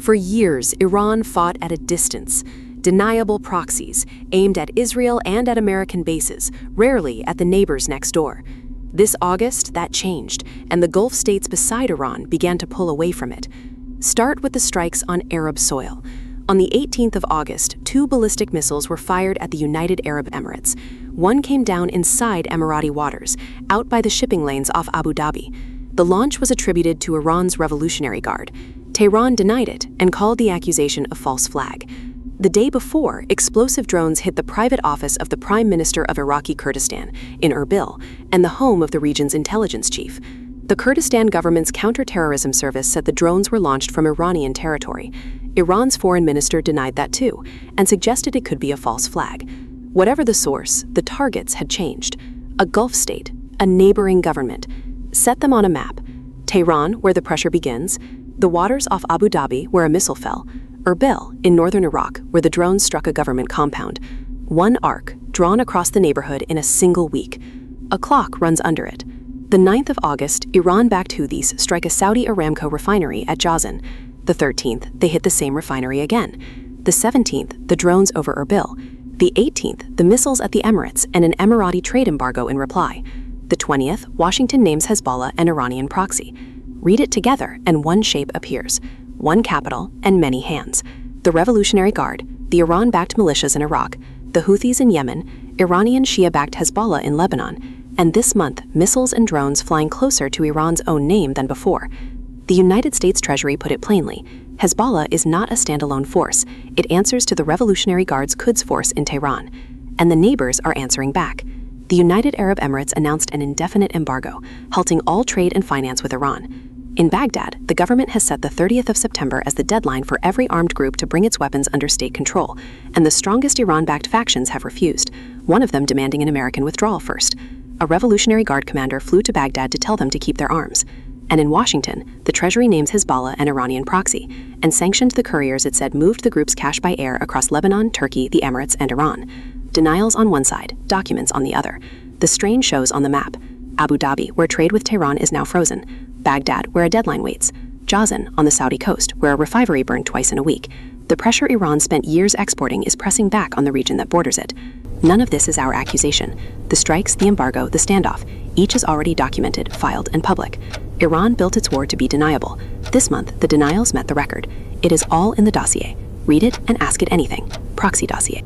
For years, Iran fought at a distance, deniable proxies, aimed at Israel and at American bases, rarely at the neighbors next door. This August, that changed, and the Gulf states beside Iran began to pull away from it. Start with the strikes on Arab soil. On the 18th of August, 2 ballistic missiles were fired at the United Arab Emirates. One came down inside Emirati waters, out by the shipping lanes off Abu Dhabi. The launch was attributed to Iran's Revolutionary Guard. Tehran denied it and called the accusation a false flag. The day before, explosive drones hit the private office of the Prime Minister of Iraqi Kurdistan, in Erbil, and the home of the region's intelligence chief. The Kurdistan government's counter-terrorism service said the drones were launched from Iranian territory. Iran's foreign minister denied that too, and suggested it could be a false flag. Whatever the source, the targets had changed. A Gulf state, a neighboring government. Set them on a map. Tehran, where the pressure begins, the waters off Abu Dhabi, where a missile fell, Erbil, in northern Iraq, where the drones struck a government compound. One arc, drawn across the neighborhood in a single week. A clock runs under it. The 9th of August, Iran-backed Houthis strike a Saudi Aramco refinery at Jazan. The 13th, they hit the same refinery again. The 17th, the drones over Erbil. The 18th, the missiles at the Emirates and an Emirati trade embargo in reply. The 20th, Washington names Hezbollah an Iranian proxy. Read it together and one shape appears. One capital and many hands. The Revolutionary Guard, the Iran-backed militias in Iraq, the Houthis in Yemen, Iranian Shia-backed Hezbollah in Lebanon, and this month, missiles and drones flying closer to Iran's own name than before. The United States Treasury put it plainly, Hezbollah is not a standalone force. It answers to the Revolutionary Guard's Quds force in Tehran. And the neighbors are answering back. The United Arab Emirates announced an indefinite embargo, halting all trade and finance with Iran. In Baghdad, the government has set the 30th of September as the deadline for every armed group to bring its weapons under state control, and the strongest Iran-backed factions have refused, one of them demanding an American withdrawal first. A Revolutionary Guard commander flew to Baghdad to tell them to keep their arms. And in Washington, the Treasury names Hezbollah an Iranian proxy, and sanctioned the couriers it said moved the group's cash by air across Lebanon, Turkey, the Emirates, and Iran. Denials on one side, documents on the other. The strain shows on the map. Abu Dhabi, where trade with Tehran is now frozen. Baghdad, where a deadline waits. Jazan, on the Saudi coast, where a refinery burned twice in a week. The pressure Iran spent years exporting is pressing back on the region that borders it. None of this is our accusation. The strikes, the embargo, the standoff, each is already documented, filed, and public. Iran built its war to be deniable. This month, the denials met the record. It is all in the dossier. Read it and ask it anything. Proxy dossier.